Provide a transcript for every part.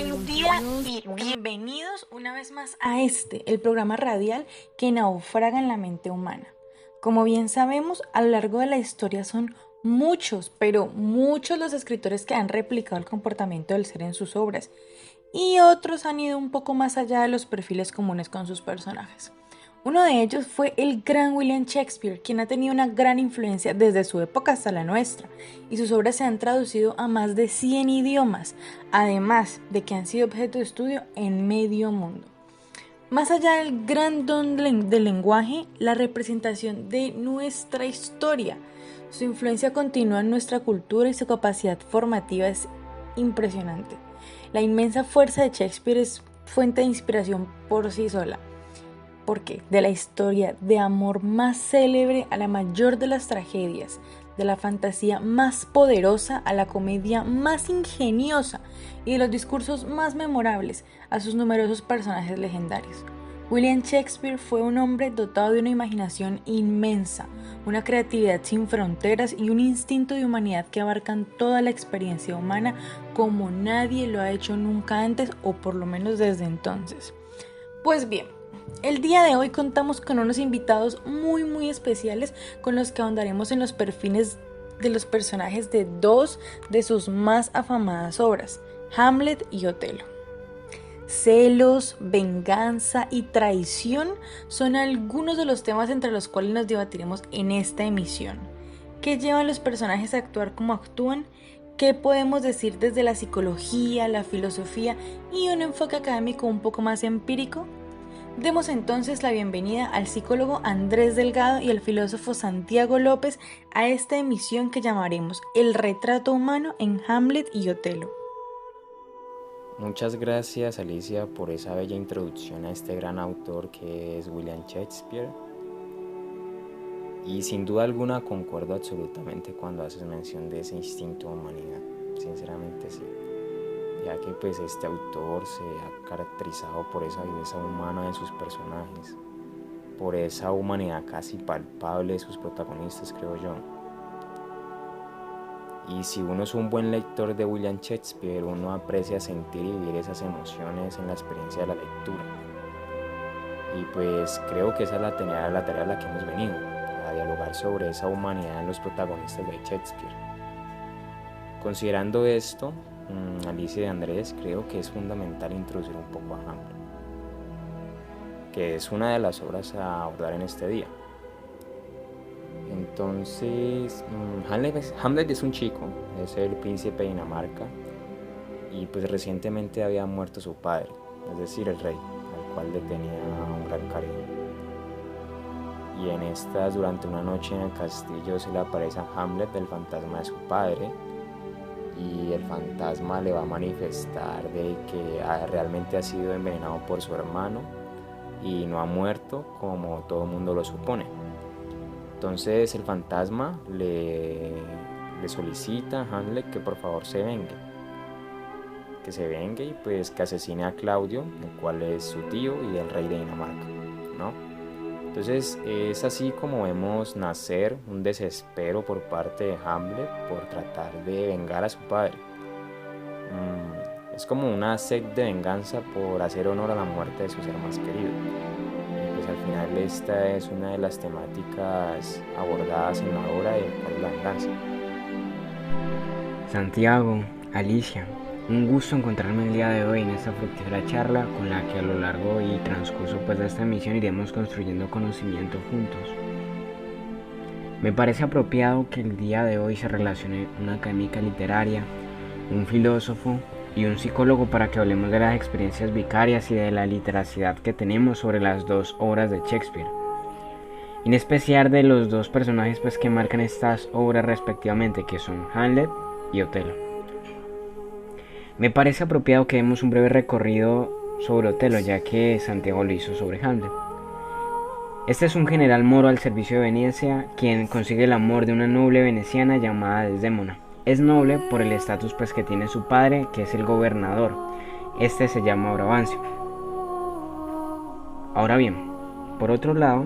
Buen día y bienvenidos una vez más a el programa radial que naufraga en la mente humana. Como bien sabemos, a lo largo de la historia son muchos, pero muchos los escritores que han replicado el comportamiento del ser en sus obras, y otros han ido un poco más allá de los perfiles comunes con sus personajes. Uno de ellos fue el gran William Shakespeare, quien ha tenido una gran influencia desde su época hasta la nuestra, y sus obras se han traducido a más de 100 idiomas, además de que han sido objeto de estudio en medio mundo. Más allá del gran don del lenguaje, la representación de nuestra historia, su influencia continua en nuestra cultura y su capacidad formativa es impresionante. La inmensa fuerza de Shakespeare es fuente de inspiración por sí sola, porque de la historia de amor más célebre a la mayor de las tragedias, de la fantasía más poderosa a la comedia más ingeniosa y de los discursos más memorables a sus numerosos personajes legendarios. William Shakespeare fue un hombre dotado de una imaginación inmensa, una creatividad sin fronteras y un instinto de humanidad que abarcan toda la experiencia humana como nadie lo ha hecho nunca antes, o por lo menos desde entonces. Pues bien, el día de hoy contamos con unos invitados muy especiales con los que ahondaremos en los perfiles de los personajes de dos de sus más afamadas obras, Hamlet y Otelo. Celos, venganza y traición son algunos de los temas entre los cuales nos debatiremos en esta emisión. ¿Qué llevan los personajes a actuar como actúan? ¿Qué podemos decir desde la psicología, la filosofía y un enfoque académico un poco más empírico? Demos entonces la bienvenida al psicólogo Andrés Delgado y al filósofo Santiago López a esta emisión que llamaremos El retrato humano en Hamlet y Otelo. Muchas gracias, Alicia, por esa bella introducción a este gran autor que es William Shakespeare. Y sin duda alguna concuerdo absolutamente cuando haces mención de ese instinto de humanidad, sinceramente sí, ya que pues este autor se ha caracterizado por esa viveza humana de sus personajes, por esa humanidad casi palpable de sus protagonistas, creo yo. Y si uno es un buen lector de William Shakespeare, uno aprecia sentir y vivir esas emociones en la experiencia de la lectura. Y pues creo que esa es la tarea a la que hemos venido, a dialogar sobre esa humanidad en los protagonistas de Shakespeare. Considerando esto, Alicia y Andrés, creo que es fundamental introducir un poco a Hamlet, que es una de las obras a abordar en este día. Entonces, Hamlet es un chico, es el príncipe de Dinamarca, y pues recientemente había muerto su padre, es decir, el rey, al cual le tenía un gran cariño. Y en estas, durante una noche en el castillo, se le aparece a Hamlet el fantasma de su padre, y el fantasma le va a manifestar de que realmente ha sido envenenado por su hermano y no ha muerto como todo el mundo lo supone. Entonces el fantasma le solicita a Hamlet que por favor se vengue y pues que asesine a Claudio, el cual es su tío y el rey de Dinamarca, ¿no? Entonces es así como vemos nacer un desespero por parte de Hamlet por tratar de vengar a su padre. Es como una sed de venganza por hacer honor a la muerte de su ser más querido. Pues al final esta es una de las temáticas abordadas en la obra de la venganza. Santiago, Alicia, un gusto encontrarme el día de hoy en esta fructífera charla con la que a lo largo y transcurso de esta emisión iremos construyendo conocimiento juntos. Me parece apropiado que el día de hoy se relacione una académica literaria, un filósofo y un psicólogo para que hablemos de las experiencias vicarias y de la literacidad que tenemos sobre las dos obras de Shakespeare, en especial de los dos personajes que marcan estas obras respectivamente, que son Hamlet y Otelo. Me parece apropiado que demos un breve recorrido sobre Otelo, ya que Santiago lo hizo sobre Hamlet. Este es un general moro al servicio de Venecia, quien consigue el amor de una noble veneciana llamada Desdémona. Es noble por el estatus que tiene su padre, que es el gobernador. Este se llama Brabantio. Ahora bien, por otro lado,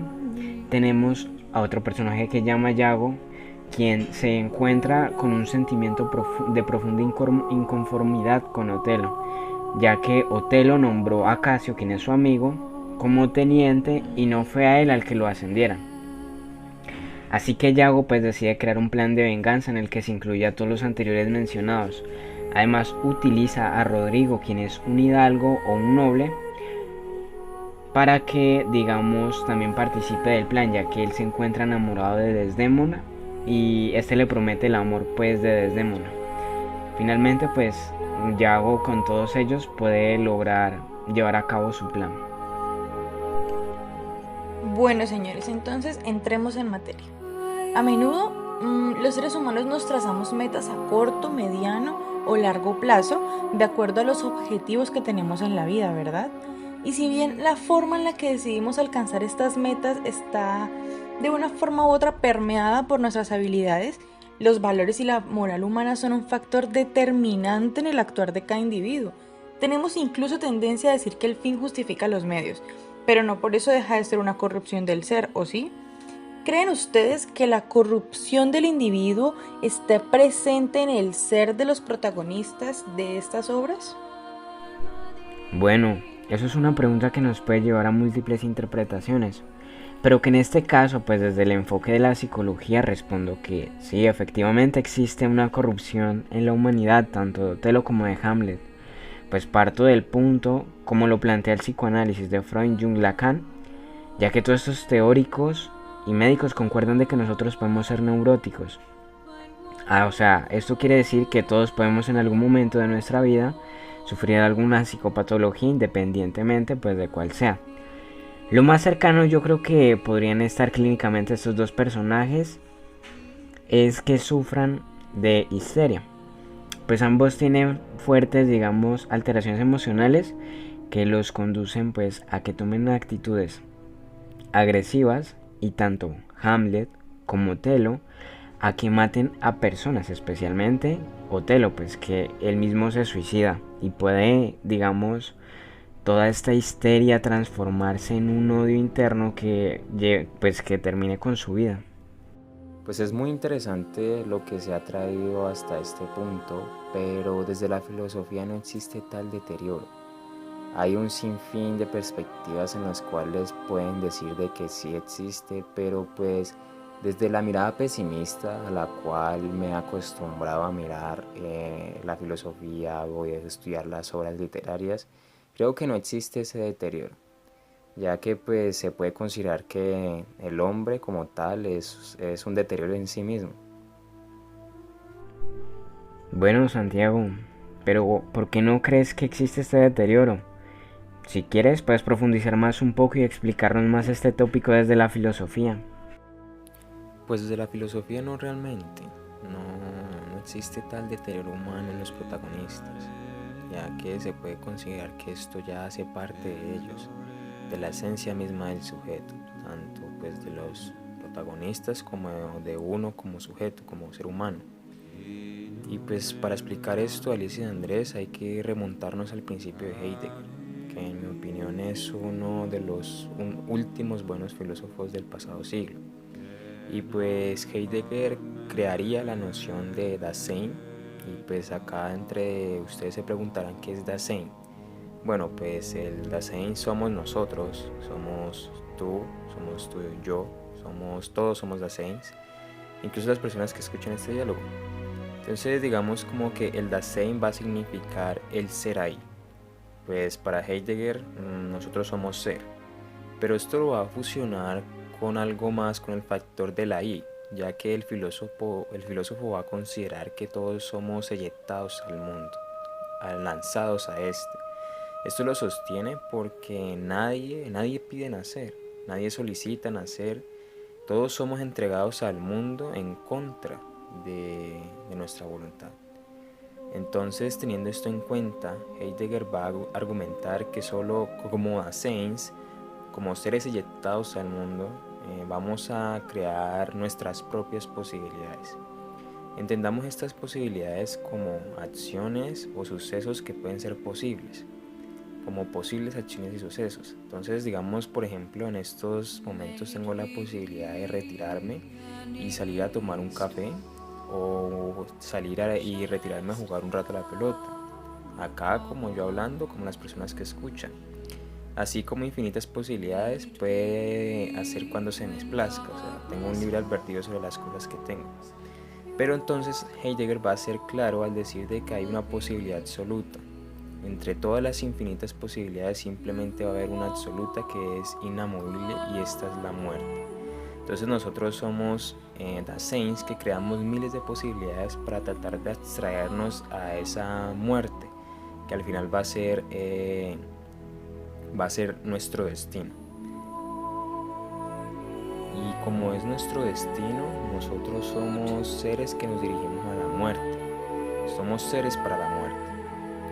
tenemos a otro personaje que se llama Yago, quien se encuentra con un sentimiento de profunda inconformidad con Otelo, ya que Otelo nombró a Casio, quien es su amigo, como teniente y no fue a él al que lo ascendieran. Así que Yago pues decide crear un plan de venganza en el que se incluye a todos los anteriores mencionados. Además utiliza a Rodrigo, quien es un hidalgo o un noble, para que digamos también participe del plan, ya que él se encuentra enamorado de Desdémona y este le promete el amor pues de Desdémona. Finalmente pues Yago con todos ellos puede lograr llevar a cabo su plan. Bueno, señores, entonces entremos en materia. A menudo, los seres humanos nos trazamos metas a corto, mediano o largo plazo de acuerdo a los objetivos que tenemos en la vida, ¿verdad? Y si bien la forma en la que decidimos alcanzar estas metas está de una forma u otra permeada por nuestras habilidades, los valores y la moral humana son un factor determinante en el actuar de cada individuo. Tenemos incluso tendencia a decir que el fin justifica los medios, pero no por eso deja de ser una corrupción del ser, ¿o sí? ¿Creen ustedes que la corrupción del individuo está presente en el ser de los protagonistas de estas obras? Bueno, eso es una pregunta que nos puede llevar a múltiples interpretaciones, pero que en este caso, pues desde el enfoque de la psicología respondo que sí, efectivamente existe una corrupción en la humanidad, tanto de Otelo como de Hamlet. Pues parto del punto, como lo plantea el psicoanálisis de Freud, Jung, Lacan, ya que todos estos teóricos y médicos concuerdan de que nosotros podemos ser neuróticos. O sea, esto quiere decir que todos podemos en algún momento de nuestra vida sufrir alguna psicopatología independientemente pues de cuál sea. Lo más cercano yo creo que podrían estar clínicamente estos dos personajes es que sufran de histeria. Pues ambos tienen fuertes, digamos, alteraciones emocionales que los conducen pues a que tomen actitudes agresivas y tanto Hamlet como Otelo a que maten a personas, especialmente Otelo, pues que él mismo se suicida y puede, digamos, toda esta histeria transformarse en un odio interno que termine con su vida. Pues es muy interesante lo que se ha traído hasta este punto, pero desde la filosofía no existe tal deterioro. Hay un sinfín de perspectivas en las cuales pueden decir de que sí existe, pero pues desde la mirada pesimista a la cual me he acostumbrado a mirar la filosofía o estudiar las obras literarias, creo que no existe ese deterioro, ya que pues se puede considerar que el hombre como tal es un deterioro en sí mismo. Bueno, Santiago, pero ¿por qué no crees que existe este deterioro? Si quieres, puedes profundizar más un poco y explicarnos más este tópico desde la filosofía. Pues desde la filosofía no realmente, no existe tal deterioro humano en los protagonistas, ya que se puede considerar que esto ya hace parte de ellos, de la esencia misma del sujeto, tanto pues de los protagonistas como de uno como sujeto, como ser humano. Y pues para explicar esto, Alicia y Andrés, hay que remontarnos al principio de Heidegger, que en mi opinión es uno de los últimos buenos filósofos del pasado siglo. Y pues Heidegger crearía la noción de Dasein, y pues acá entre ustedes se preguntarán qué es Dasein. Bueno, pues el Dasein somos nosotros, somos tú y yo, todos somos Daseins, incluso las personas que escuchan este diálogo. Entonces digamos como que el Dasein va a significar el ser ahí. Pues para Heidegger nosotros somos ser, pero esto lo va a fusionar con algo más, con el factor de la I, ya que el filósofo va a considerar que todos somos eyectados al mundo, lanzados a este. Esto lo sostiene porque nadie pide nacer, nadie solicita nacer, todos somos entregados al mundo en contra de nuestra voluntad. Entonces, teniendo esto en cuenta, Heidegger va a argumentar que solo como Daseins, como seres eyectados al mundo, vamos a crear nuestras propias posibilidades. Entendamos estas posibilidades como acciones o sucesos que pueden ser posibles, como posibles acciones y sucesos. Entonces, digamos, por ejemplo, en estos momentos tengo la posibilidad de retirarme y salir a tomar un café, o salir y retirarme a jugar un rato a la pelota, acá como yo hablando, como las personas que escuchan. Así como infinitas posibilidades puede hacer cuando se me plazca, o sea, tengo un libre albedrío sobre las cosas que tengo. Pero entonces Heidegger va a ser claro al decir de que hay una posibilidad absoluta. Entre todas las infinitas posibilidades simplemente va a haber una absoluta que es inamovible, y esta es la muerte. Entonces nosotros somos Daseins que creamos miles de posibilidades para tratar de abstraernos a esa muerte, que al final va a ser nuestro destino. Y como es nuestro destino, nosotros somos seres que nos dirigimos a la muerte. Somos seres para la muerte.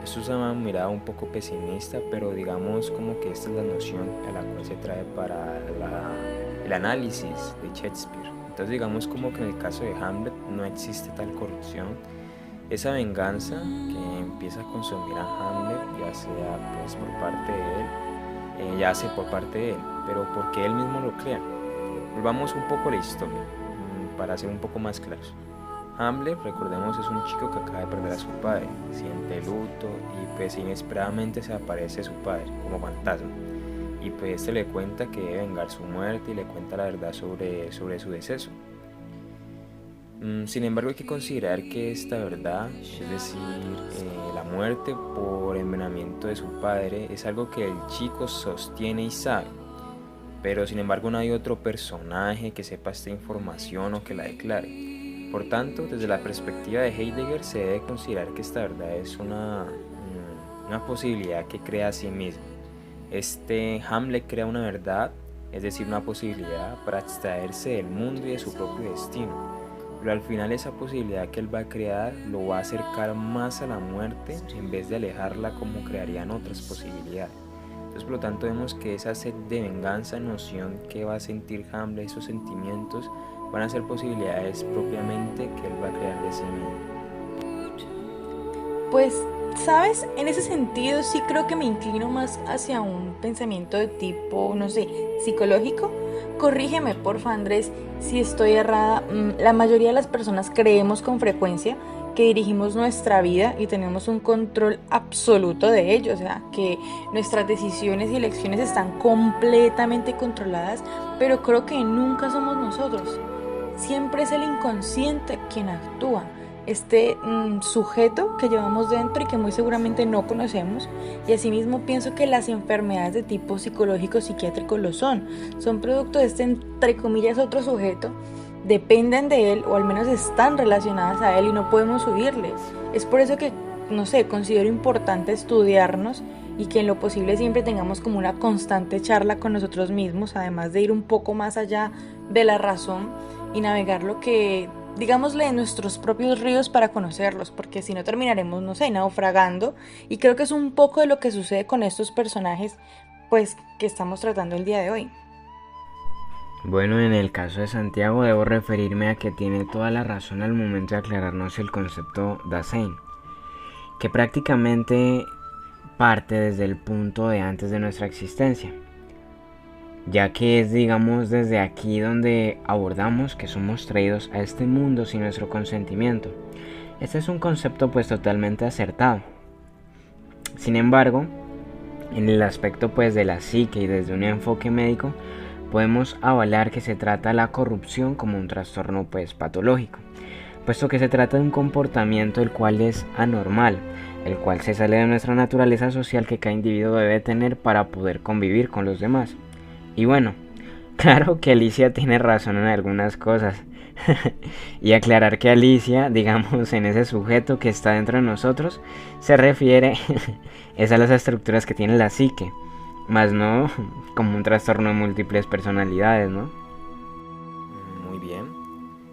Esto es una mirada un poco pesimista, pero digamos como que esta es la noción a la cual se trae para el análisis de Shakespeare. Entonces digamos como que en el caso de Hamlet no existe tal corrupción. Esa venganza que empieza a consumir a Hamlet, ya sea pues por parte de él, yace por parte de él, pero porque él mismo lo crea. Volvamos un poco a la historia, para ser un poco más claros. Hamlet, recordemos, es un chico que acaba de perder a su padre, siente luto y pues inesperadamente se aparece su padre como fantasma. Y pues este le cuenta que debe vengar su muerte y le cuenta la verdad sobre su deceso. Sin embargo, hay que considerar que esta verdad, es decir, la muerte por envenenamiento de su padre, es algo que el chico sostiene y sabe. Pero sin embargo no hay otro personaje que sepa esta información o que la declare. Por tanto, desde la perspectiva de Heidegger se debe considerar que esta verdad es una posibilidad que crea a sí mismo. Hamlet crea una verdad, es decir, una posibilidad para abstraerse del mundo y de su propio destino. Pero al final esa posibilidad que él va a crear lo va a acercar más a la muerte en vez de alejarla como crearían otras posibilidades. Entonces, por lo tanto, vemos que esa sed de venganza, noción que va a sentir Hamlet, esos sentimientos, van a ser posibilidades propiamente que él va a crear de sí mismo. Pues, ¿sabes? En ese sentido sí creo que me inclino más hacia un pensamiento de tipo, no sé, psicológico. Corrígeme, porfa, Andrés, si estoy errada. La mayoría de las personas creemos con frecuencia que dirigimos nuestra vida y tenemos un control absoluto de ello, o sea, que nuestras decisiones y elecciones están completamente controladas, pero creo que nunca somos nosotros. Siempre es el inconsciente quien actúa, sujeto que llevamos dentro y que muy seguramente no conocemos, y asimismo pienso que las enfermedades de tipo psicológico psiquiátrico lo son producto de entre comillas otro sujeto, dependen de él o al menos están relacionadas a él y no podemos huirle. Es por eso que, no sé, considero importante estudiarnos y que en lo posible siempre tengamos como una constante charla con nosotros mismos, además de ir un poco más allá de la razón y navegar lo que, digámosle, en nuestros propios ríos para conocerlos, porque si no terminaremos, no sé, naufragando, y creo que es un poco de lo que sucede con estos personajes, pues, que estamos tratando el día de hoy. Bueno, en el caso de Santiago debo referirme a que tiene toda la razón al momento de aclararnos el concepto Dasein, que prácticamente parte desde el punto de antes de nuestra existencia, ya que es, digamos, desde aquí donde abordamos que somos traídos a este mundo sin nuestro consentimiento. Este es un concepto pues totalmente acertado. Sin embargo, en el aspecto pues de la psique y desde un enfoque médico, podemos avalar que se trata la corrupción como un trastorno pues patológico, puesto que se trata de un comportamiento el cual es anormal, el cual se sale de nuestra naturaleza social que cada individuo debe tener para poder convivir con los demás. Y bueno, claro que Alicia tiene razón en algunas cosas. Y aclarar que Alicia, digamos, en ese sujeto que está dentro de nosotros, se refiere es a las estructuras que tiene la psique, más no como un trastorno de múltiples personalidades, ¿no? Muy bien.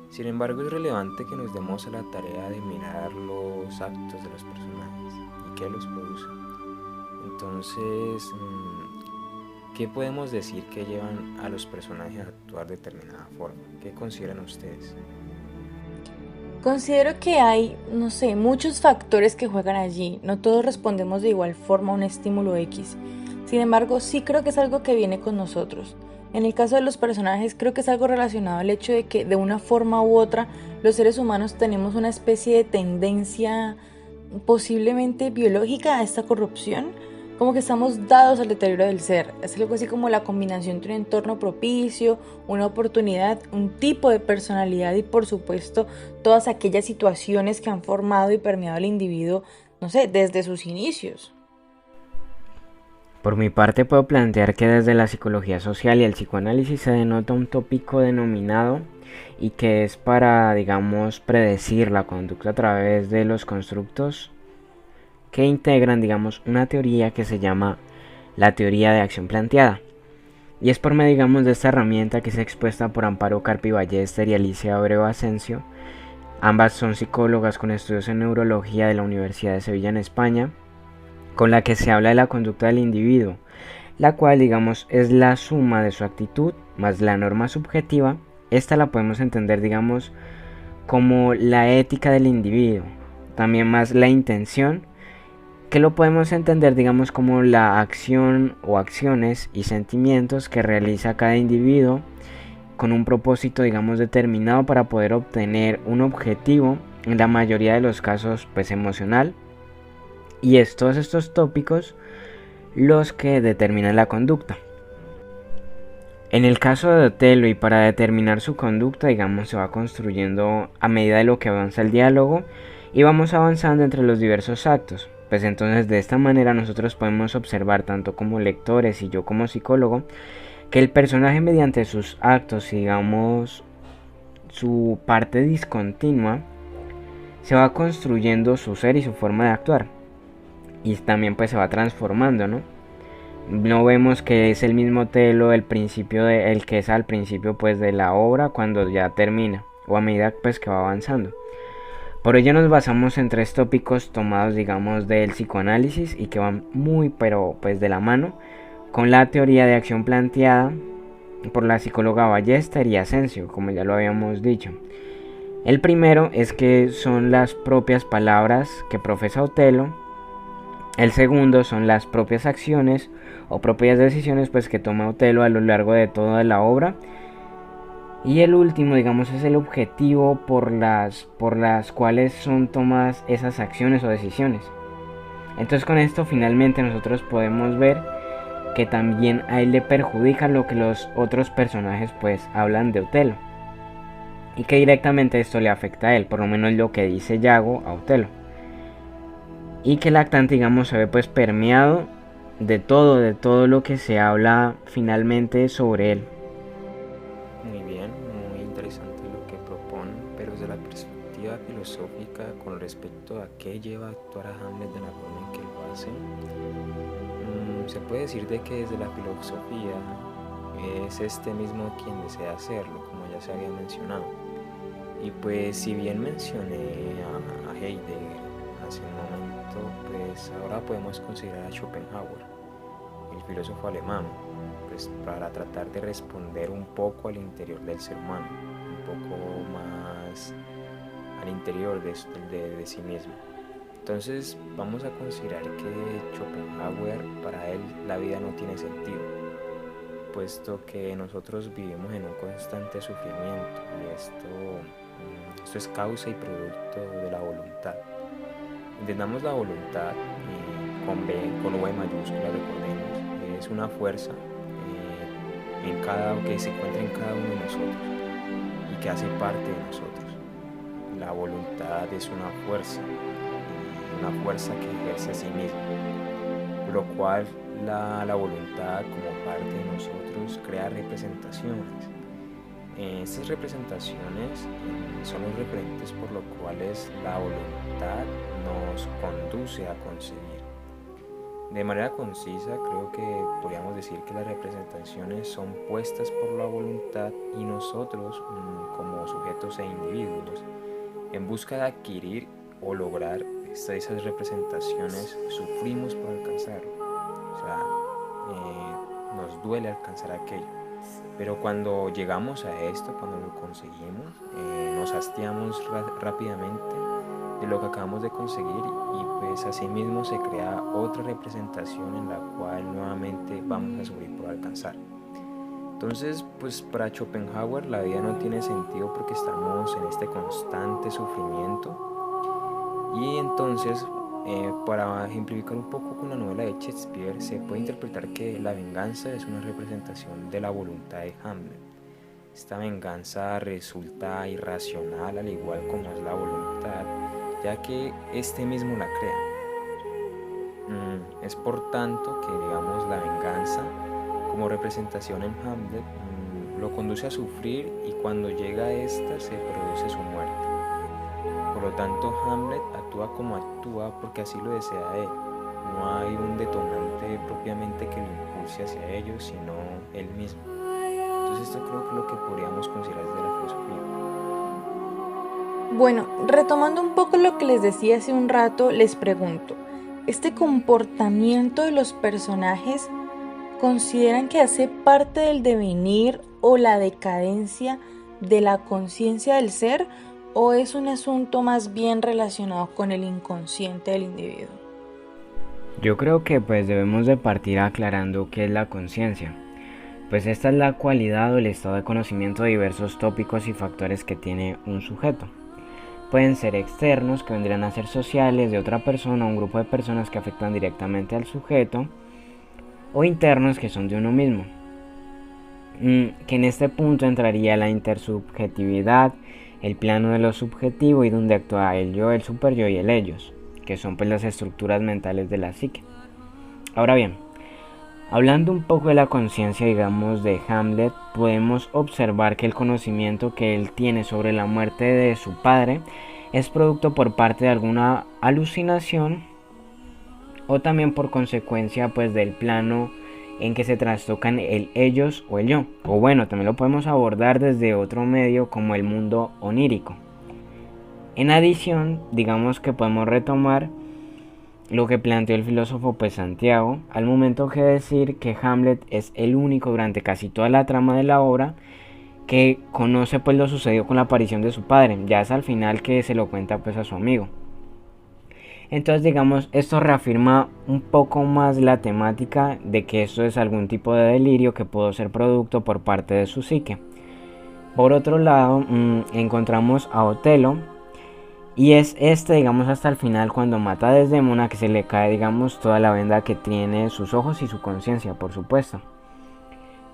Sin embargo, es relevante que nos demos a la tarea de mirar los actos de los personajes y qué los produce. Entonces, ¿qué podemos decir que llevan a los personajes a actuar de determinada forma? ¿Qué consideran ustedes? Considero que hay, no sé, muchos factores que juegan allí. No todos respondemos de igual forma a un estímulo X. Sin embargo, sí creo que es algo que viene con nosotros. En el caso de los personajes, creo que es algo relacionado al hecho de que de una forma u otra los seres humanos tenemos una especie de tendencia posiblemente biológica a esta corrupción, como que estamos dados al deterioro del ser. Es algo así como la combinación entre un entorno propicio, una oportunidad, un tipo de personalidad y por supuesto todas aquellas situaciones que han formado y permeado al individuo, no sé, desde sus inicios. Por mi parte puedo plantear que desde la psicología social y el psicoanálisis se denota un tópico denominado y que es para, digamos, predecir la conducta a través de los constructos que integran, digamos, una teoría que se llama la teoría de acción planteada. Y es por medio, digamos, de esta herramienta que es expuesta por Amparo Carpi Ballester y Alicia Abreu Asensio. Ambas son psicólogas con estudios en neurología de la Universidad de Sevilla en España, con la que se habla de la conducta del individuo, la cual, digamos, es la suma de su actitud más la norma subjetiva. Esta la podemos entender, digamos, como la ética del individuo, también más la intención, que lo podemos entender, digamos, como la acción o acciones y sentimientos que realiza cada individuo con un propósito, digamos, determinado para poder obtener un objetivo, en la mayoría de los casos, pues emocional. Y es todos estos tópicos los que determinan la conducta. En el caso de Otelo, y para determinar su conducta, digamos, se va construyendo a medida de lo que avanza el diálogo y vamos avanzando entre los diversos actos. Pues entonces de esta manera nosotros podemos observar, tanto como lectores y yo como psicólogo, que el personaje mediante sus actos, digamos, su parte discontinua, se va construyendo su ser y su forma de actuar. Y también pues se va transformando, ¿no? No vemos que es el mismo Otelo el que es al principio pues de la obra cuando ya termina, o a medida pues que va avanzando. Por ello nos basamos en 3 tópicos tomados, digamos, del psicoanálisis y que van muy pero pues de la mano con la teoría de acción planteada por la psicóloga Ballester y Asensio, como ya lo habíamos dicho. El primero es que son las propias palabras que profesa Otelo. El segundo son las propias acciones o propias decisiones pues que toma Otelo a lo largo de toda la obra. Y el último, digamos, es el objetivo por las cuales son tomadas esas acciones o decisiones. Entonces con esto finalmente nosotros podemos ver que también a él le perjudica lo que los otros personajes pues hablan de Otelo. Y que directamente esto le afecta a él, por lo menos lo que dice Yago a Otelo. Y que el actante, digamos, se ve pues permeado de todo lo que se habla finalmente sobre él. Muy bien, muy interesante lo que proponen, pero desde la perspectiva filosófica con respecto a qué lleva a actuar a Hamlet de la forma en que lo hace, se puede decir de que desde la filosofía es este mismo quien desea hacerlo, como ya se había mencionado. Y pues si bien mencioné a Heidegger hace un momento, pues ahora podemos considerar a Schopenhauer, el filósofo alemán, pues para tratar de responder un poco al interior del ser humano, un poco más al interior de sí mismo. Entonces vamos a considerar que Schopenhauer, para él la vida no tiene sentido, puesto que nosotros vivimos en un constante sufrimiento y esto es causa y producto de la voluntad. Entendamos la voluntad con V mayúscula, recordemos, es una fuerza que se encuentra en cada uno de nosotros y que hace parte de nosotros. La voluntad es una fuerza que ejerce a sí misma, por lo cual la voluntad como parte de nosotros crea representaciones. Estas representaciones son los referentes por los cuales la voluntad nos conduce a concebir. De manera concisa, creo que podríamos decir que las representaciones son puestas por la voluntad y nosotros, como sujetos e individuos, en busca de adquirir o lograr esas representaciones, sufrimos por alcanzarlo. O sea, nos duele alcanzar aquello. Pero cuando llegamos a esto, cuando lo conseguimos, nos hastiamos rápidamente de lo que acabamos de conseguir y pues así mismo se crea otra representación en la cual nuevamente vamos a sufrir por alcanzar. Entonces, pues para Schopenhauer la vida no tiene sentido porque estamos en este constante sufrimiento y entonces Para ejemplificar un poco con la novela de Shakespeare, se puede interpretar que la venganza es una representación de la voluntad de Hamlet. Esta venganza resulta irracional al igual como es la voluntad, ya que este mismo la crea. Es por tanto que digamos la venganza como representación en Hamlet lo conduce a sufrir y cuando llega a esta se produce su muerte. Por lo tanto, Hamlet actúa como actúa porque así lo desea él. No hay un detonante propiamente que lo impulse hacia ello, sino él mismo. Entonces esto creo que es lo que podríamos considerar desde la filosofía. Bueno, retomando un poco lo que les decía hace un rato, les pregunto, ¿este comportamiento de los personajes consideran que hace parte del devenir o la decadencia de la conciencia del ser o es un asunto más bien relacionado con el inconsciente del individuo? Yo creo que pues debemos de partir aclarando qué es la conciencia. Pues esta es la cualidad o el estado de conocimiento de diversos tópicos y factores que tiene un sujeto. Pueden ser externos, que vendrían a ser sociales, de otra persona o un grupo de personas que afectan directamente al sujeto, o internos, que son de uno mismo. Que en este punto entraría la intersubjetividad, el plano de lo subjetivo y donde actúa el yo, el superyo y el ellos, que son pues las estructuras mentales de la psique. Ahora bien, hablando un poco de la conciencia, digamos, de Hamlet, podemos observar que el conocimiento que él tiene sobre la muerte de su padre es producto por parte de alguna alucinación o también por consecuencia pues del plano en que se trastocan el ellos o el yo. O bueno, también lo podemos abordar desde otro medio como el mundo onírico. En adición, digamos que podemos retomar lo que planteó el filósofo pues Santiago, al momento que decir que Hamlet es el único durante casi toda la trama de la obra que conoce pues lo sucedido con la aparición de su padre, ya es al final que se lo cuenta pues a su amigo. Entonces digamos, esto reafirma un poco más la temática de que esto es algún tipo de delirio que pudo ser producto por parte de su psique. Por otro lado, encontramos a Otelo, y es digamos, hasta el final cuando mata a Desdémona que se le cae, digamos, toda la venda que tiene sus ojos y su conciencia, por supuesto.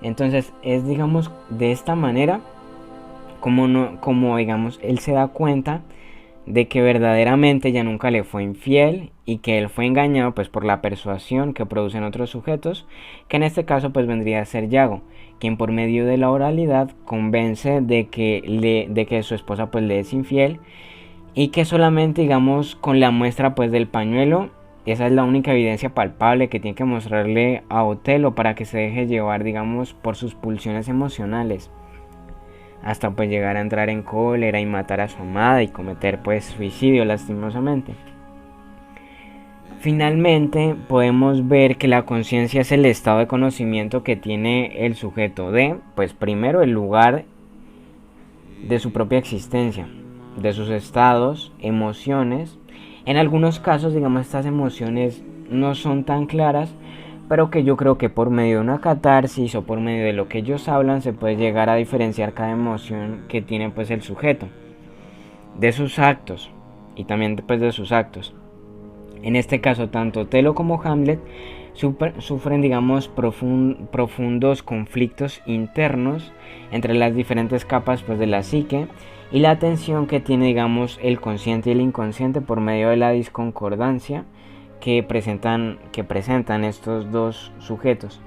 Entonces es, digamos, de esta manera como digamos, él se da cuenta de que verdaderamente ella nunca le fue infiel y que él fue engañado pues por la persuasión que producen otros sujetos, que en este caso pues vendría a ser Yago, quien por medio de la oralidad convence de que su esposa pues le es infiel y que solamente digamos con la muestra pues del pañuelo, esa es la única evidencia palpable que tiene que mostrarle a Otelo para que se deje llevar digamos por sus pulsiones emocionales, hasta pues llegar a entrar en cólera y matar a su amada y cometer pues suicidio lastimosamente. Finalmente podemos ver que la conciencia es el estado de conocimiento que tiene el sujeto de, pues primero el lugar de su propia existencia, de sus estados, emociones. En algunos casos digamos estas emociones no son tan claras, pero que yo creo que por medio de una catarsis o por medio de lo que ellos hablan se puede llegar a diferenciar cada emoción que tiene pues el sujeto de sus actos y también pues de sus actos. En este caso tanto Otelo como Hamlet sufren digamos profundos conflictos internos entre las diferentes capas pues de la psique y la tensión que tiene digamos el consciente y el inconsciente por medio de la disconcordancia que presentan estos dos sujetos.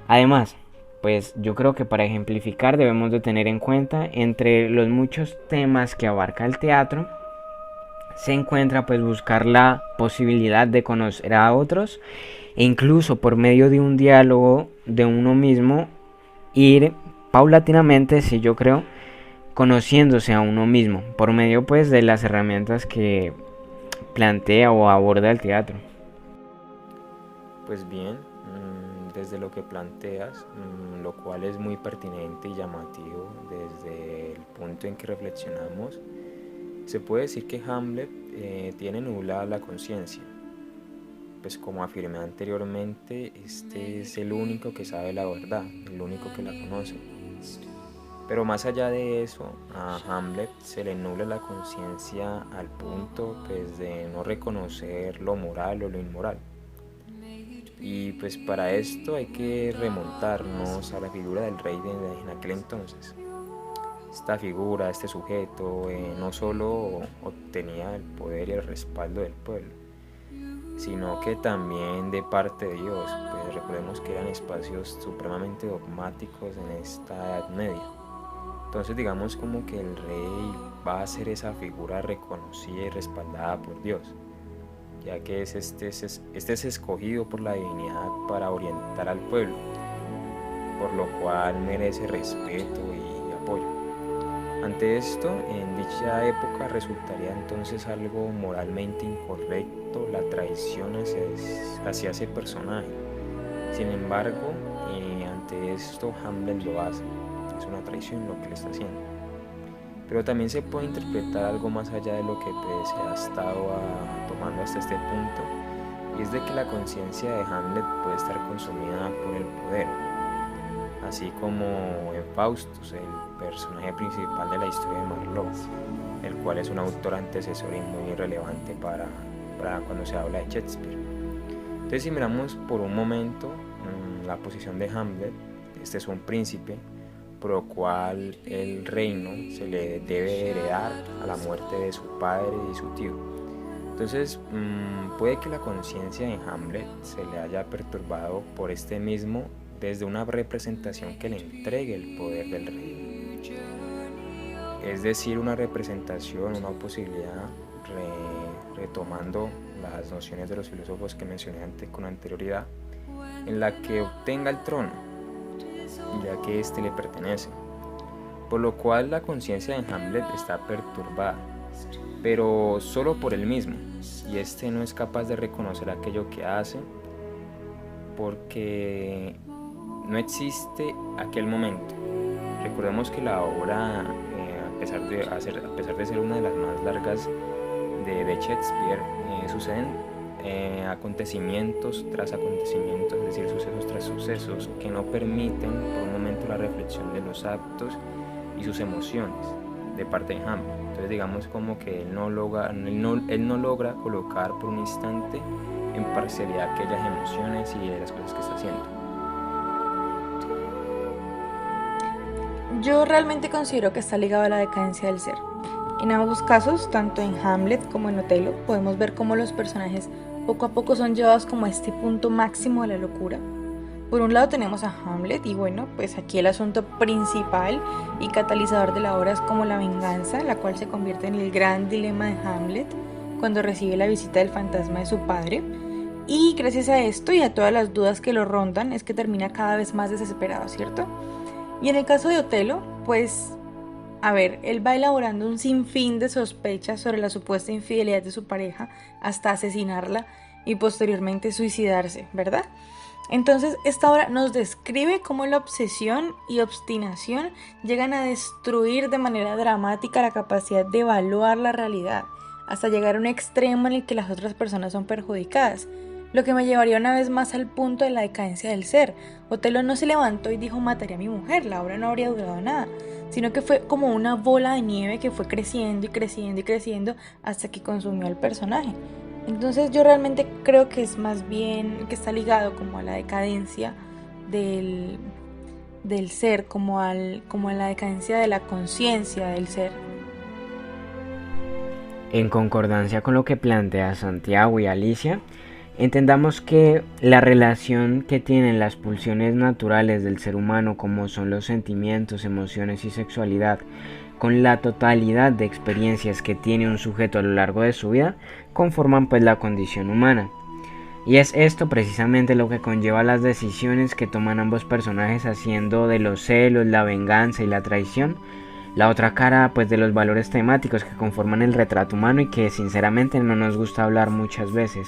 Además, pues yo creo que para ejemplificar debemos de tener en cuenta entre los muchos temas que abarca el teatro se encuentra pues buscar la posibilidad de conocer a otros e incluso por medio de un diálogo de uno mismo ir paulatinamente, sí yo creo, conociéndose a uno mismo por medio pues de las herramientas que plantea o aborda el teatro. Pues bien, desde lo que planteas, lo cual es muy pertinente y llamativo desde el punto en que reflexionamos, se puede decir que Hamlet tiene nublada la conciencia. Pues como afirmé anteriormente, este es el único que sabe la verdad, el único que la conoce. Pero más allá de eso, a Hamlet se le nubla la conciencia al punto pues, de no reconocer lo moral o lo inmoral. Y pues para esto hay que remontarnos a la figura del rey en aquel entonces. Esta figura, este sujeto, no solo obtenía el poder y el respaldo del pueblo, sino que también de parte de Dios, pues recordemos que eran espacios supremamente dogmáticos en esta Edad Media. Entonces digamos como que el rey va a ser esa figura reconocida y respaldada por Dios, ya que este es escogido por la divinidad para orientar al pueblo, por lo cual merece respeto y apoyo. Ante esto, en dicha época resultaría entonces algo moralmente incorrecto la traición hacia ese personaje. Sin embargo, ante esto Hamlet lo hace. Es una traición lo que le está haciendo. Pero también se puede interpretar algo más allá de lo que pues, se ha estado tomando hasta este punto, y es de que la conciencia de Hamlet puede estar consumida por el poder, así como en Faustus, el personaje principal de la historia de Marlowe, el cual es un autor antecesor y muy relevante para cuando se habla de Shakespeare. Entonces, si miramos por un momento la posición de Hamlet, este es un príncipe, por lo cual el reino se le debe heredar a la muerte de su padre y su tío. Entonces, puede que la conciencia de Hamlet se le haya perturbado por este mismo desde una representación que le entregue el poder del rey. Es decir, una representación, una posibilidad, retomando las nociones de los filósofos que mencioné antes con anterioridad, en la que obtenga el trono, ya que éste le pertenece. Por lo cual la conciencia de Hamlet está perturbada, pero solo por él mismo, y este no es capaz de reconocer aquello que hace, porque no existe aquel momento. Recordemos que la obra, a pesar de ser una de las más largas de Shakespeare, suceden acontecimientos tras acontecimientos, es decir, sucesos tras sucesos, que no permiten por un momento la reflexión de los actos y sus emociones de parte de Hamlet. Entonces digamos como que él no logra colocar por un instante en parcialidad aquellas emociones y las cosas que está haciendo. Yo realmente considero que está ligado a la decadencia del ser. En ambos casos, tanto en Hamlet como en Otelo, podemos ver cómo los personajes poco a poco son llevados como a este punto máximo de la locura. Por un lado tenemos a Hamlet y bueno, pues aquí el asunto principal y catalizador de la obra es como la venganza, la cual se convierte en el gran dilema de Hamlet cuando recibe la visita del fantasma de su padre. Y gracias a esto y a todas las dudas que lo rondan es que termina cada vez más desesperado, ¿cierto? Y en el caso de Otelo, pues, a ver, él va elaborando un sinfín de sospechas sobre la supuesta infidelidad de su pareja hasta asesinarla y posteriormente suicidarse, ¿verdad? Entonces, esta obra nos describe cómo la obsesión y obstinación llegan a destruir de manera dramática la capacidad de evaluar la realidad, hasta llegar a un extremo en el que las otras personas son perjudicadas. Lo que me llevaría una vez más al punto de la decadencia del ser. Otelo no se levantó y dijo mataré a mi mujer, la obra no habría durado nada, sino que fue como una bola de nieve que fue creciendo y creciendo y creciendo hasta que consumió al personaje. Entonces yo realmente creo que es más bien que está ligado como a la decadencia del ser, como a la decadencia de la conciencia del ser. En concordancia con lo que plantea Santiago y Alicia, entendamos que la relación que tienen las pulsiones naturales del ser humano, como son los sentimientos, emociones y sexualidad, con la totalidad de experiencias que tiene un sujeto a lo largo de su vida, conforman pues la condición humana. Y es esto precisamente lo que conlleva las decisiones que toman ambos personajes, haciendo de los celos, la venganza y la traición la otra cara pues de los valores temáticos que conforman el retrato humano y que sinceramente no nos gusta hablar muchas veces.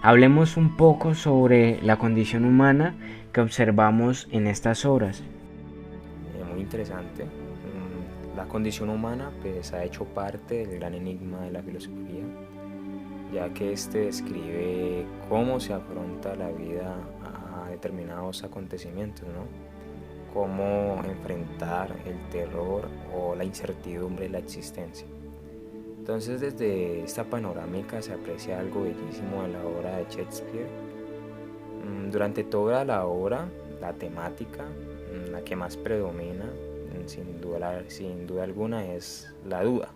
Hablemos un poco sobre la condición humana que observamos en estas obras. Muy interesante. La condición humana pues ha hecho parte del gran enigma de la filosofía, ya que este describe cómo se afronta la vida a determinados acontecimientos, ¿no? cómo enfrentar el terror o la incertidumbre de la existencia. Entonces desde esta panorámica se aprecia algo bellísimo de la obra de Shakespeare. Durante toda la obra, la temática, la que más predomina, sin duda alguna, es la duda.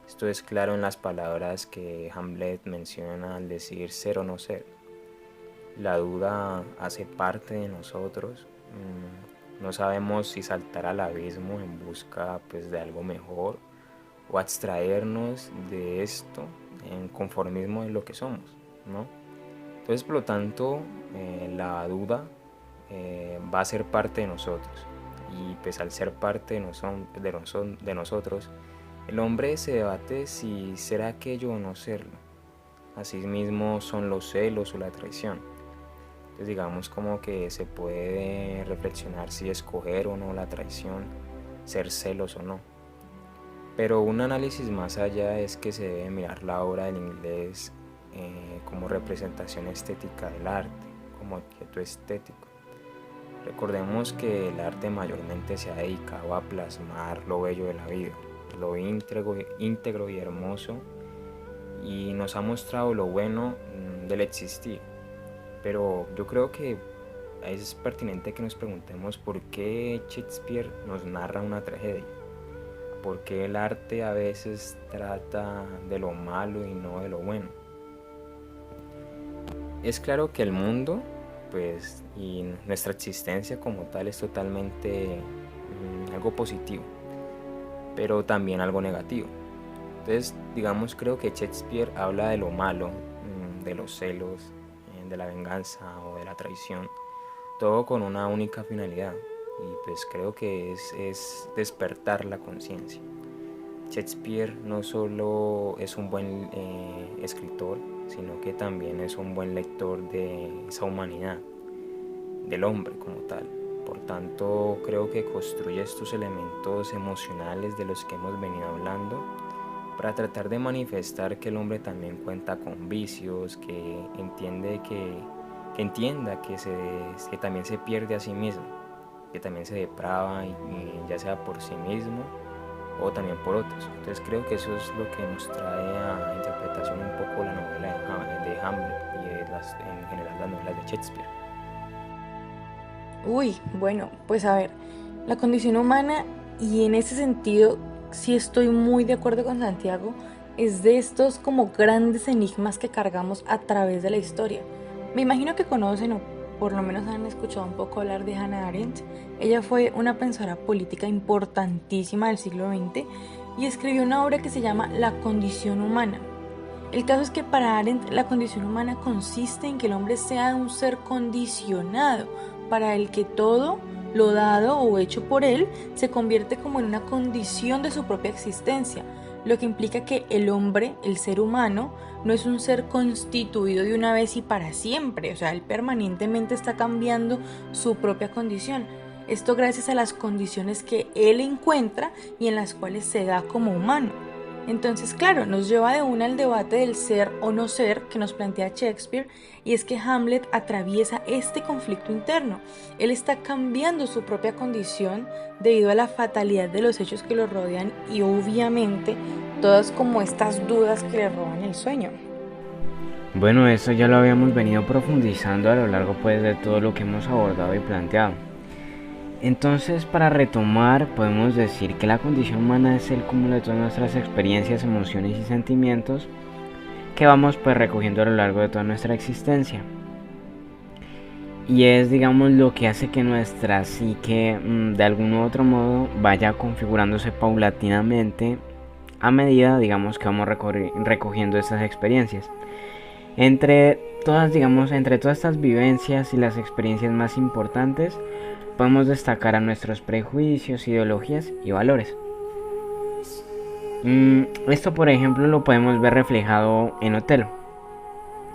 Esto es claro en las palabras que Hamlet menciona al decir ser o no ser. La duda hace parte de nosotros. No sabemos si saltar al abismo en busca de algo mejor o abstraernos de esto en conformismo de lo que somos, ¿no? Entonces, por lo tanto, la duda va a ser parte de nosotros, y pues al ser parte de nosotros, el hombre se debate si será aquello o no serlo. Asimismo son los celos o la traición. Entonces digamos como que se puede reflexionar si escoger o no la traición, ser celos o no. Pero un análisis más allá es que se debe mirar la obra del inglés como representación estética del arte, como objeto estético. Recordemos que el arte mayormente se ha dedicado a plasmar lo bello de la vida, lo íntegro y hermoso, y nos ha mostrado lo bueno del existir. Pero yo creo que es pertinente que nos preguntemos por qué Shakespeare nos narra una tragedia, por qué el arte a veces trata de lo malo y no de lo bueno. Es claro que el mundo y nuestra existencia como tal es totalmente algo positivo, pero también algo negativo. Entonces, creo que Shakespeare habla de lo malo, de los celos, de la venganza o de la traición, todo con una única finalidad, y creo que es despertar la conciencia. Shakespeare no solo es un buen escritor, sino que también es un buen lector de esa humanidad, del hombre como tal. Por tanto, creo que construye estos elementos emocionales de los que hemos venido hablando para tratar de manifestar que el hombre también cuenta con vicios, que entienda que también se pierde a sí mismo, que también se deprava, y ya sea por sí mismo o también por otros. Entonces creo que eso es lo que nos trae a interpretación un poco la novela de Hamlet y en general las novelas de Shakespeare. Bueno, pues a ver, la condición humana, y en ese sentido sí estoy muy de acuerdo con Santiago, es de estos como grandes enigmas que cargamos a través de la historia. Me imagino que conocen o por lo menos han escuchado un poco hablar de Hannah Arendt. Ella fue una pensadora política importantísima del siglo XX y escribió una obra que se llama La condición humana. El caso es que para Arendt la condición humana consiste en que el hombre sea un ser condicionado, para el que todo lo dado o hecho por él se convierte como en una condición de su propia existencia, lo que implica que el hombre, el ser humano, no es un ser constituido de una vez y para siempre, o sea, él permanentemente está cambiando su propia condición. Esto gracias a las condiciones que él encuentra y en las cuales se da como humano. Entonces, claro, nos lleva de una al debate del ser o no ser que nos plantea Shakespeare, y es que Hamlet atraviesa este conflicto interno. Él está cambiando su propia condición debido a la fatalidad de los hechos que lo rodean y obviamente todas como estas dudas que le roban el sueño. Bueno, eso ya lo habíamos venido profundizando a lo largo de todo lo que hemos abordado y planteado. Entonces, para retomar, podemos decir que la condición humana es el cúmulo de todas nuestras experiencias, emociones y sentimientos que vamos recogiendo a lo largo de toda nuestra existencia. Y es, lo que hace que nuestra psique, de algún u otro modo, vaya configurándose paulatinamente a medida, que vamos recogiendo estas experiencias. Entre todas estas vivencias y las experiencias más importantes, podemos destacar a nuestros prejuicios, ideologías y valores. Esto, por ejemplo, lo podemos ver reflejado en Otelo,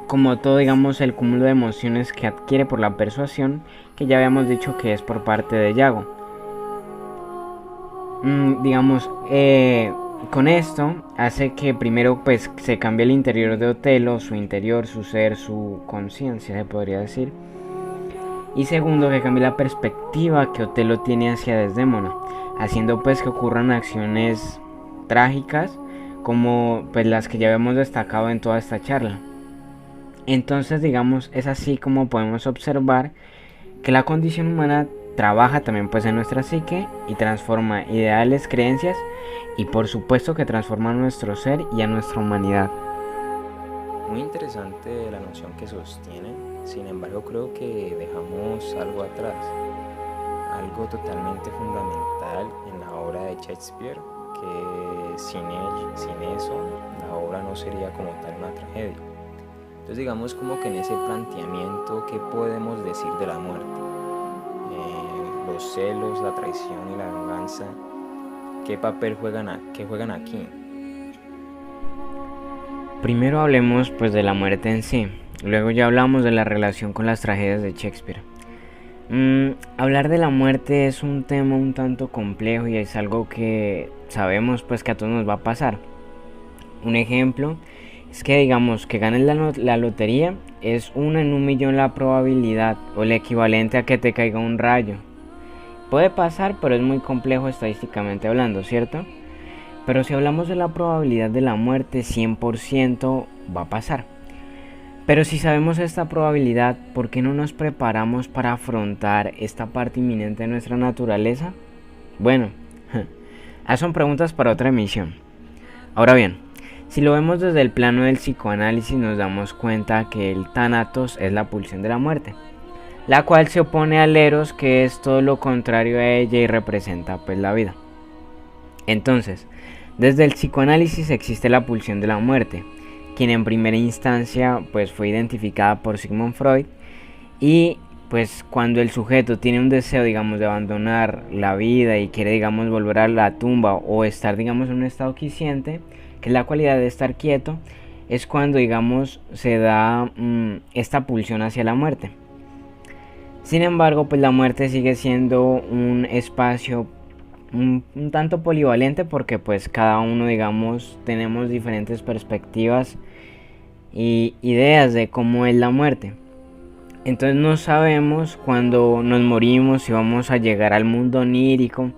como todo, el cúmulo de emociones que adquiere por la persuasión, que ya habíamos dicho que es por parte de Yago. Con esto hace que primero se cambie el interior de Otelo, su interior, su ser, su conciencia, se podría decir. Y segundo, que cambie la perspectiva que Otelo tiene hacia Desdémona, haciendo pues que ocurran acciones trágicas como pues las que ya hemos destacado en toda esta charla. Entonces, digamos, es así como podemos observar que la condición humana trabaja también pues en nuestra psique y transforma ideales, creencias y por supuesto que transforma a nuestro ser y a nuestra humanidad. Muy interesante la noción que sostienen, sin embargo creo que dejamos algo atrás, algo totalmente fundamental en la obra de Shakespeare, que sin eso la obra no sería como tal una tragedia. Entonces digamos como que en ese planteamiento, ¿qué podemos decir de la muerte? Los celos, la traición y la venganza, ¿qué papel juegan aquí? Primero hablemos pues de la muerte en sí, luego ya hablamos de la relación con las tragedias de Shakespeare. Hablar de la muerte es un tema un tanto complejo y es algo que sabemos pues que a todos nos va a pasar. Un ejemplo es que digamos que ganes la lotería, es 1 en 1.000.000 la probabilidad o el equivalente a que te caiga un rayo. Puede pasar, pero es muy complejo estadísticamente hablando, ¿cierto? Pero si hablamos de la probabilidad de la muerte, 100% va a pasar. Pero si sabemos esta probabilidad, ¿por qué no nos preparamos para afrontar esta parte inminente de nuestra naturaleza? Bueno, son preguntas para otra emisión. Ahora bien, si lo vemos desde el plano del psicoanálisis, nos damos cuenta que el Thanatos es la pulsión de la muerte, la cual se opone al Eros, que es todo lo contrario a ella y representa pues la vida. Entonces, desde el psicoanálisis existe la pulsión de la muerte, quien en primera instancia pues fue identificada por Sigmund Freud, y pues cuando el sujeto tiene un deseo digamos de abandonar la vida y quiere digamos volver a la tumba o estar digamos en un estado quiescente, que es la cualidad de estar quieto, es cuando digamos se da esta pulsión hacia la muerte. Sin embargo, pues la muerte sigue siendo un espacio un tanto polivalente porque pues cada uno digamos tenemos diferentes perspectivas y ideas de cómo es la muerte. Entonces no sabemos cuando nos morimos si vamos a llegar al mundo onírico,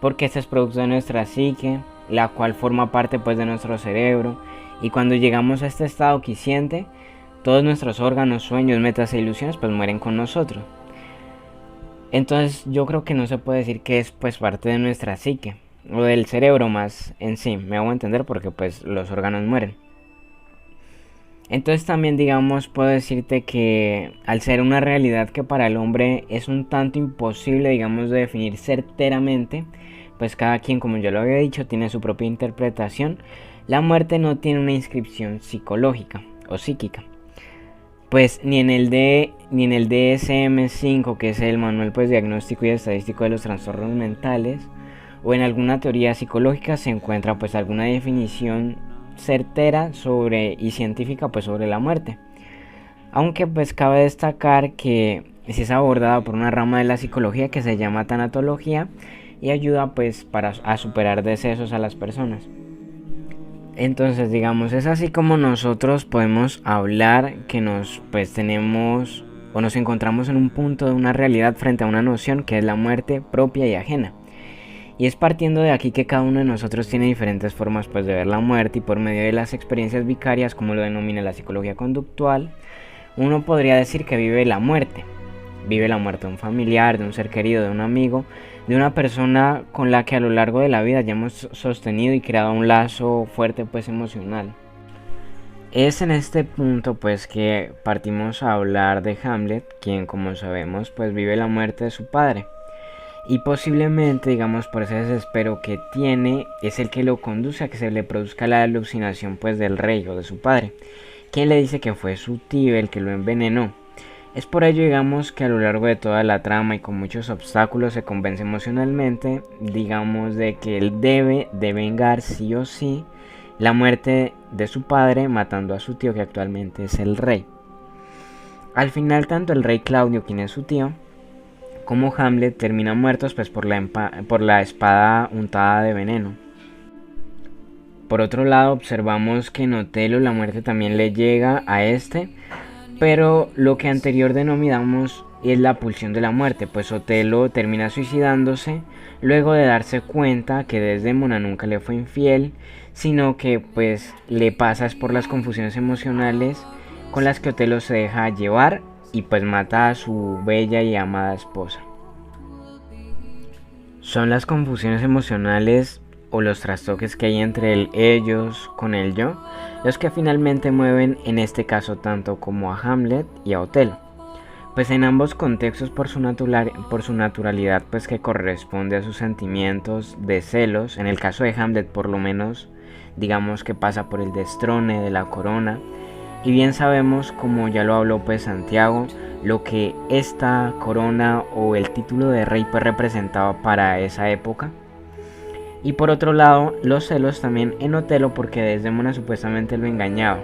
porque este es producto de nuestra psique, la cual forma parte pues de nuestro cerebro, y cuando llegamos a este estado quiescente, todos nuestros órganos, sueños, metas e ilusiones pues mueren con nosotros. Entonces yo creo que no se puede decir que es pues parte de nuestra psique o del cerebro más en sí, me hago entender porque pues los órganos mueren. Entonces también digamos puedo decirte que al ser una realidad que para el hombre es un tanto imposible digamos de definir certeramente, pues cada quien como yo lo había dicho tiene su propia interpretación, la muerte no tiene una inscripción psicológica o psíquica. Pues ni en el DSM-5, que es el manual pues diagnóstico y estadístico de los trastornos mentales, o en alguna teoría psicológica se encuentra pues alguna definición certera sobre y científica pues sobre la muerte. Aunque pues cabe destacar que es abordada por una rama de la psicología que se llama tanatología y ayuda pues a superar decesos a las personas. Entonces digamos es así como nosotros podemos hablar que tenemos o nos encontramos en un punto de una realidad frente a una noción que es la muerte propia y ajena, y es partiendo de aquí que cada uno de nosotros tiene diferentes formas pues de ver la muerte, y por medio de las experiencias vicarias, como lo denomina la psicología conductual, uno podría decir que vive la muerte de un familiar, de un ser querido, de un amigo, de una persona con la que a lo largo de la vida ya hemos sostenido y creado un lazo fuerte pues emocional. Es en este punto pues que partimos a hablar de Hamlet, quien como sabemos pues vive la muerte de su padre, y posiblemente digamos por ese desespero que tiene es el que lo conduce a que se le produzca la alucinación pues del rey o de su padre, quien le dice que fue su tío el que lo envenenó. Es por ello digamos que a lo largo de toda la trama y con muchos obstáculos se convence emocionalmente digamos de que él debe de vengar sí o sí la muerte de su padre matando a su tío, que actualmente es el rey. Al final tanto el rey Claudio, quien es su tío, como Hamlet terminan muertos pues por la espada untada de veneno. Por otro lado observamos que en Otelo la muerte también le llega a este, pero lo que anterior denominamos y es la pulsión de la muerte, pues Otelo termina suicidándose luego de darse cuenta que Desdémona nunca le fue infiel, sino que pues le pasa por las confusiones emocionales con las que Otelo se deja llevar y pues mata a su bella y amada esposa. Son las confusiones emocionales o los trastoques que hay entre el ellos con el yo los que finalmente mueven en este caso tanto como a Hamlet y a Otelo, pues en ambos contextos por su naturalidad pues que corresponde a sus sentimientos de celos. En el caso de Hamlet por lo menos digamos que pasa por el destrone de la corona, y bien sabemos, como ya lo habló pues Santiago, lo que esta corona o el título de rey pues representaba para esa época. Y por otro lado, los celos también en Otelo, porque Desdémona supuestamente lo engañaba.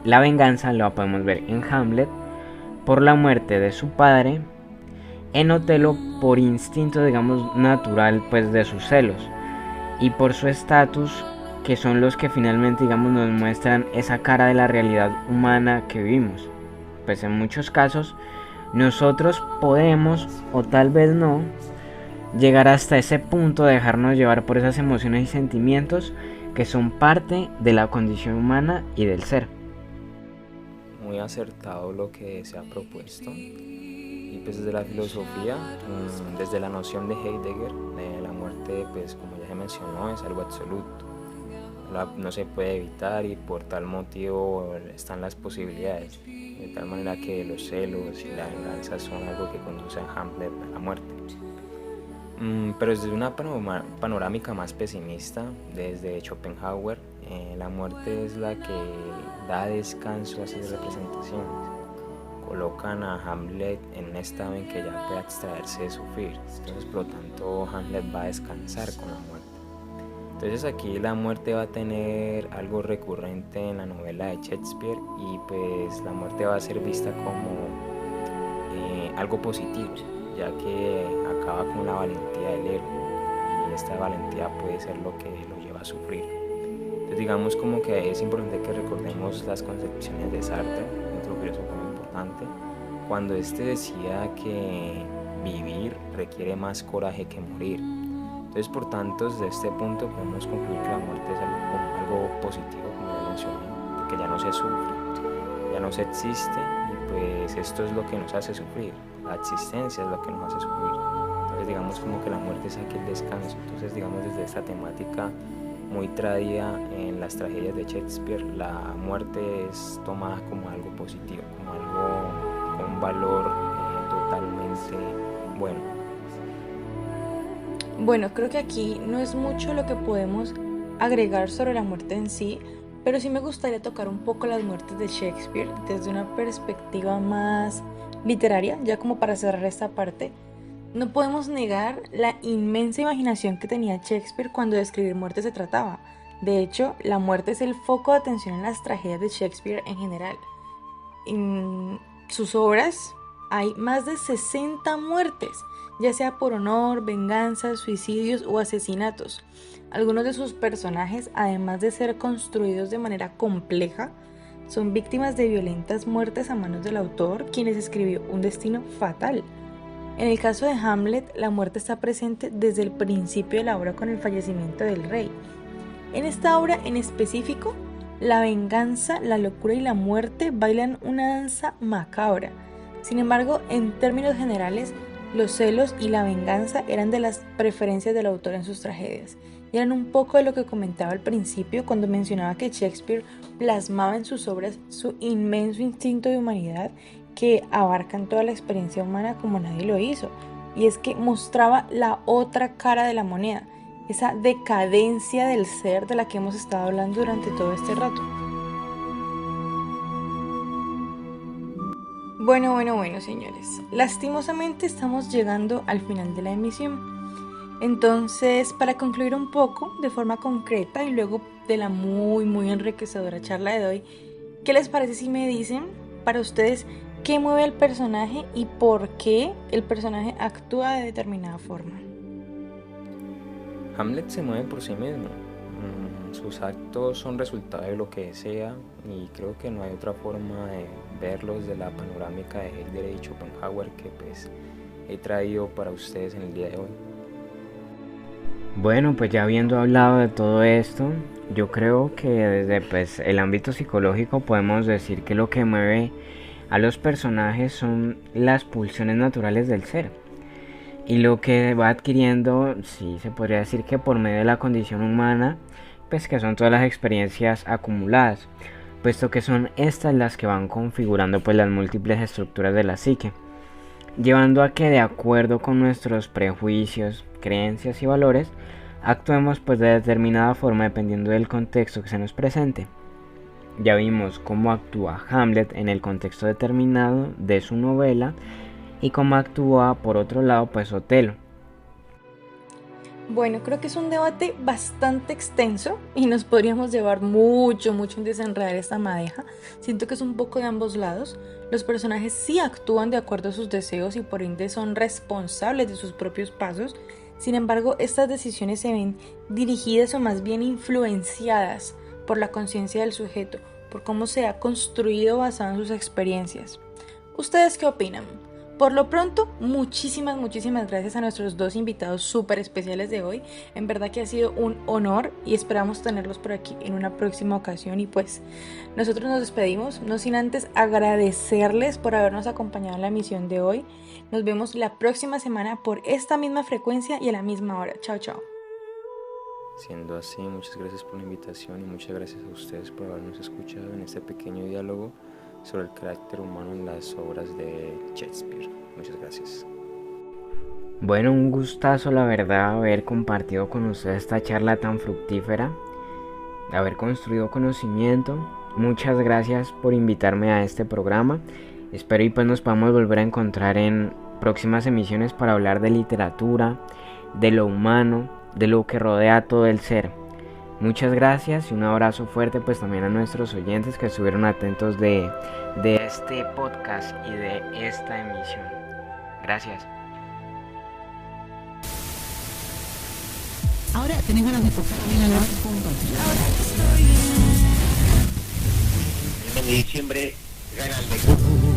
La venganza la podemos ver en Hamlet por la muerte de su padre, en Otelo por instinto digamos natural pues de sus celos y por su estatus, que son los que finalmente digamos nos muestran esa cara de la realidad humana que vivimos. Pues en muchos casos nosotros podemos o tal vez no llegar hasta ese punto de dejarnos llevar por esas emociones y sentimientos que son parte de la condición humana y del ser. Muy acertado lo que se ha propuesto, y pues desde la filosofía, desde la noción de Heidegger, la muerte pues como ya se mencionó es algo absoluto, no se puede evitar y por tal motivo están las posibilidades, de tal manera que los celos y la venganza son algo que conduce a Hamlet a la muerte. Pero desde una panorámica más pesimista, desde Schopenhauer, la muerte es la que da descanso a esas representaciones. Colocan a Hamlet en un estado en que ya puede abstraerse de sufrir, entonces por lo tanto Hamlet va a descansar con la muerte. Entonces aquí la muerte va a tener algo recurrente en la novela de Shakespeare, y pues la muerte va a ser vista como algo positivo, ya que acaba con la valentía del héroe, y esta valentía puede ser lo que lo lleva a sufrir. Entonces digamos como que es importante que recordemos las concepciones de Sartre, otro filósofo muy importante, cuando este decía que vivir requiere más coraje que morir. Entonces por tanto desde este punto podemos concluir que la muerte es algo positivo, como ya mencioné, porque ya no se sufre, ya no se existe, y pues esto es lo que nos hace sufrir, la existencia es lo que nos hace sufrir. Entonces digamos como que la muerte es aquel descanso. Entonces digamos desde esta temática muy traída en las tragedias de Shakespeare, la muerte es tomada como algo positivo, como algo con un valor totalmente bueno. Bueno, creo que aquí no es mucho lo que podemos agregar sobre la muerte en sí, pero sí me gustaría tocar un poco las muertes de Shakespeare desde una perspectiva más literaria, ya como para cerrar esta parte. No podemos negar la inmensa imaginación que tenía Shakespeare cuando de escribir muerte se trataba. De hecho, la muerte es el foco de atención en las tragedias de Shakespeare en general. En sus obras hay más de 60 muertes, ya sea por honor, venganzas, suicidios o asesinatos. Algunos de sus personajes, además de ser construidos de manera compleja, son víctimas de violentas muertes a manos del autor, quien les escribió un destino fatal. En el caso de Hamlet, la muerte está presente desde el principio de la obra con el fallecimiento del rey. En esta obra en específico, la venganza, la locura y la muerte bailan una danza macabra. Sin embargo, en términos generales, los celos y la venganza eran de las preferencias del autor en sus tragedias. Y eran un poco de lo que comentaba al principio cuando mencionaba que Shakespeare plasmaba en sus obras su inmenso instinto de humanidad que abarcan toda la experiencia humana como nadie lo hizo. Y es que mostraba la otra cara de la moneda, esa decadencia del ser de la que hemos estado hablando durante todo este rato. Bueno, señores. Lastimosamente estamos llegando al final de la emisión. Entonces, para concluir un poco, de forma concreta y luego de la muy enriquecedora charla de hoy, ¿qué les parece si me dicen para ustedes qué mueve al personaje y por qué el personaje actúa de determinada forma? Hamlet se mueve por sí mismo. Sus actos son resultado de lo que desea, y creo que no hay otra forma verlo desde la panorámica de Heidegger y Schopenhauer que pues he traído para ustedes en el día de hoy. Bueno, pues ya habiendo hablado de todo esto, yo creo que desde pues el ámbito psicológico podemos decir que lo que mueve a los personajes son las pulsiones naturales del ser. Y lo que va adquiriendo, sí se podría decir que por medio de la condición humana, pues que son todas las experiencias acumuladas, puesto que son estas las que van configurando pues las múltiples estructuras de la psique, llevando a que de acuerdo con nuestros prejuicios, creencias y valores, actuemos pues de determinada forma dependiendo del contexto que se nos presente. Ya vimos cómo actúa Hamlet en el contexto determinado de su novela y cómo actúa por otro lado pues Otelo. Bueno, creo que es un debate bastante extenso y nos podríamos llevar mucho en desenredar esta madeja. Siento que es un poco de ambos lados. Los personajes sí actúan de acuerdo a sus deseos y por ende son responsables de sus propios pasos. Sin embargo, estas decisiones se ven dirigidas o más bien influenciadas por la conciencia del sujeto, por cómo se ha construido basado en sus experiencias. ¿Ustedes qué opinan? Por lo pronto, muchísimas gracias a nuestros dos invitados súper especiales de hoy. En verdad que ha sido un honor y esperamos tenerlos por aquí en una próxima ocasión. Y pues nosotros nos despedimos, no sin antes agradecerles por habernos acompañado en la emisión de hoy. Nos vemos la próxima semana por esta misma frecuencia y a la misma hora. Chao, chao. Siendo así, muchas gracias por la invitación y muchas gracias a ustedes por habernos escuchado en este pequeño diálogo sobre el carácter humano en las obras de Shakespeare. Muchas gracias. Bueno, un gustazo la verdad haber compartido con ustedes esta charla tan fructífera, de haber construido conocimiento. Muchas gracias por invitarme a este programa. Espero y pues nos podamos volver a encontrar en próximas emisiones para hablar de literatura, de lo humano, de lo que rodea a todo el ser. Muchas gracias y un abrazo fuerte pues también a nuestros oyentes que estuvieron atentos de este podcast y de esta emisión. Gracias. Ahora tenés ganas de tocar bien a la juntos. En diciembre gana el mejor.